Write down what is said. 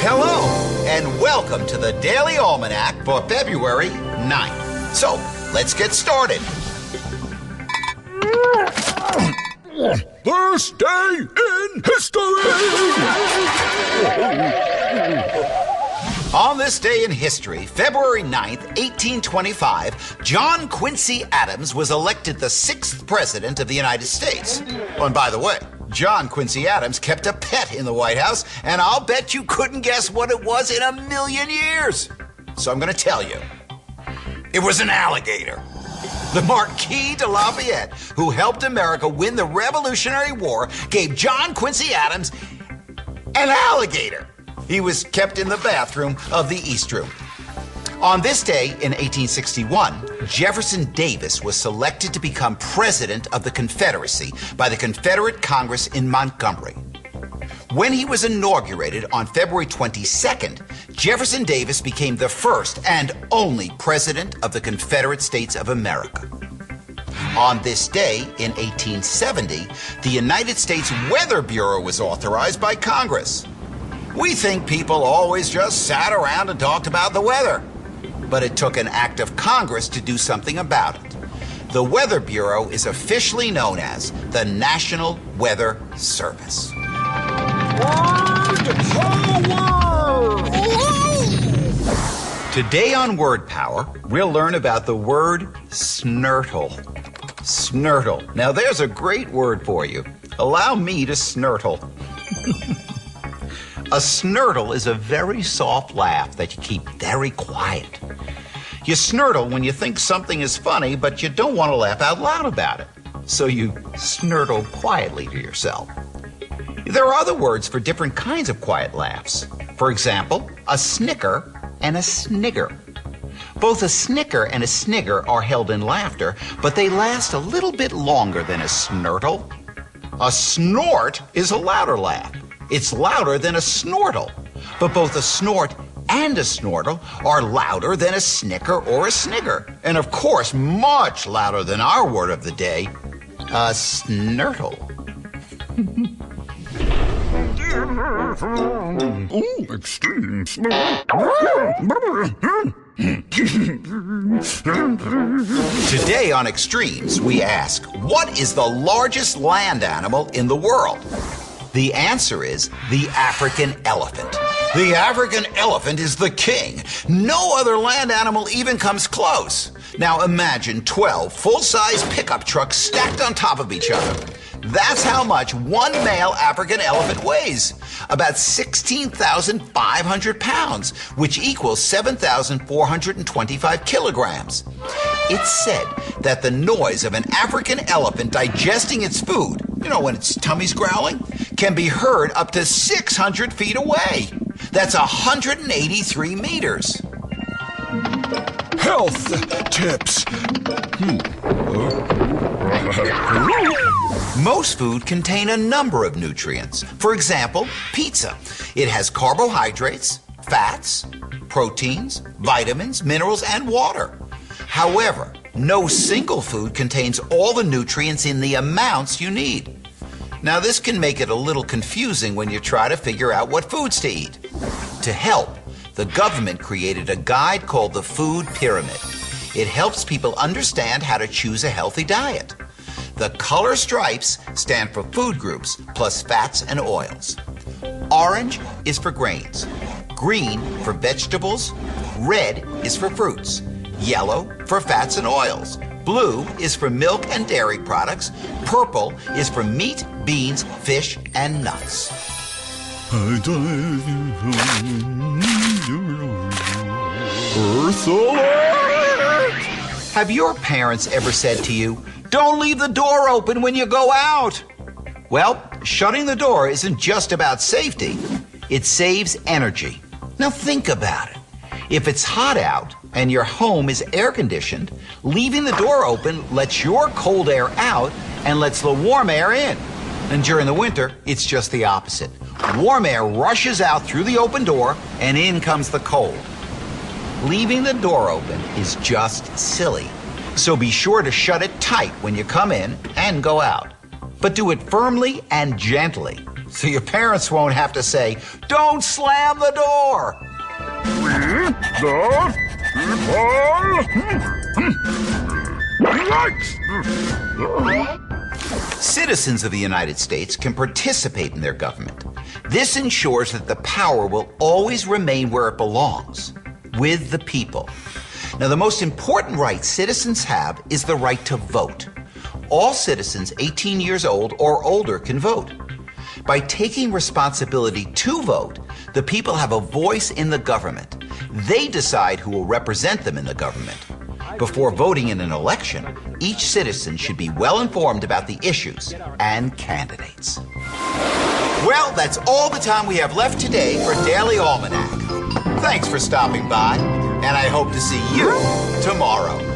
Hello, and welcome to the Daily Almanac for February 9th. So, let's get started. First day in history! On this day in history, February 9th, 1825, John Quincy Adams was elected the 6th President of the United States. Oh, and by the way, John Quincy Adams kept a pet in the White House, and I'll bet you couldn't guess what it was in a million years. So I'm going to tell you. It was an alligator. The Marquis de Lafayette, who helped America win the Revolutionary War, gave John Quincy Adams an alligator. He was kept in the bathroom of the East Room. On this day in 1861, Jefferson Davis was selected to become President of the Confederacy by the Confederate Congress in Montgomery. When he was inaugurated on February 22nd, Jefferson Davis became the first and only President of the Confederate States of America. On this day in 1870, the United States Weather Bureau was authorized by Congress. We think people always just sat around and talked about the weather. But it took an act of Congress to do something about it. The Weather Bureau is officially known as the National Weather Service. Today on Word Power, we'll learn about the word snurtle. Snurtle. Now there's a great word for you. Allow me to snurtle. A snurtle is a very soft laugh that you keep very quiet. You snurtle when you think something is funny, but you don't want to laugh out loud about it. So you snurtle quietly to yourself. There are other words for different kinds of quiet laughs. For example, a snicker and a snigger. Both a snicker and a snigger are held in laughter, but they last a little bit longer than a snurtle. A snort is a louder laugh. It's louder than a snortle, but both a snort and a snortle are louder than a snicker or a snigger. And of course, much louder than our word of the day, a snurtle. Ooh, extreme. Today on Extremes, we ask, what is the largest land animal in the world? The answer is the African elephant. The African elephant is the king. No other land animal even comes close. Now imagine 12 full-size pickup trucks stacked on top of each other. That's how much one male African elephant weighs. About 16,500 pounds, which equals 7,425 kilograms. It's said that the noise of an African elephant digesting its food, you know, when its tummy's growling, can be heard up to 600 feet away. That's 183 meters. Health tips. Most food contain a number of nutrients. For example, pizza. It has carbohydrates, fats, proteins, vitamins, minerals, and water. However, no single food contains all the nutrients in the amounts you need. Now, this can make it a little confusing when you try to figure out what foods to eat. To help, the government created a guide called the Food Pyramid. It helps people understand how to choose a healthy diet. The color stripes stand for food groups plus fats and oils. Orange is for grains, green for vegetables, red is for fruits, yellow for fats and oils, blue is for milk and dairy products, purple is for meat, beans, fish, and nuts. Earth alert! Have your parents ever said to you, "Don't leave the door open when you go out"? Well, shutting the door isn't just about safety. It saves energy. Now think about it. If it's hot out and your home is air-conditioned, leaving the door open lets your cold air out and lets the warm air in. And during the winter, it's just the opposite. Warm air rushes out through the open door and in comes the cold. Leaving the door open is just silly. So be sure to shut it tight when you come in and go out. but do it firmly and gently, so your parents won't have to say, "Don't slam the door." Citizens of the United States can participate in their government. This ensures that the power will always remain where it belongs, with the people. Now, the most important right citizens have is the right to vote. All citizens 18 years old or older can vote. By taking responsibility to vote, the people have a voice in the government. They decide who will represent them in the government. Before voting in an election, each citizen should be well informed about the issues and candidates. Well, that's all the time we have left today for Daily Almanac. Thanks for stopping by, and I hope to see you tomorrow.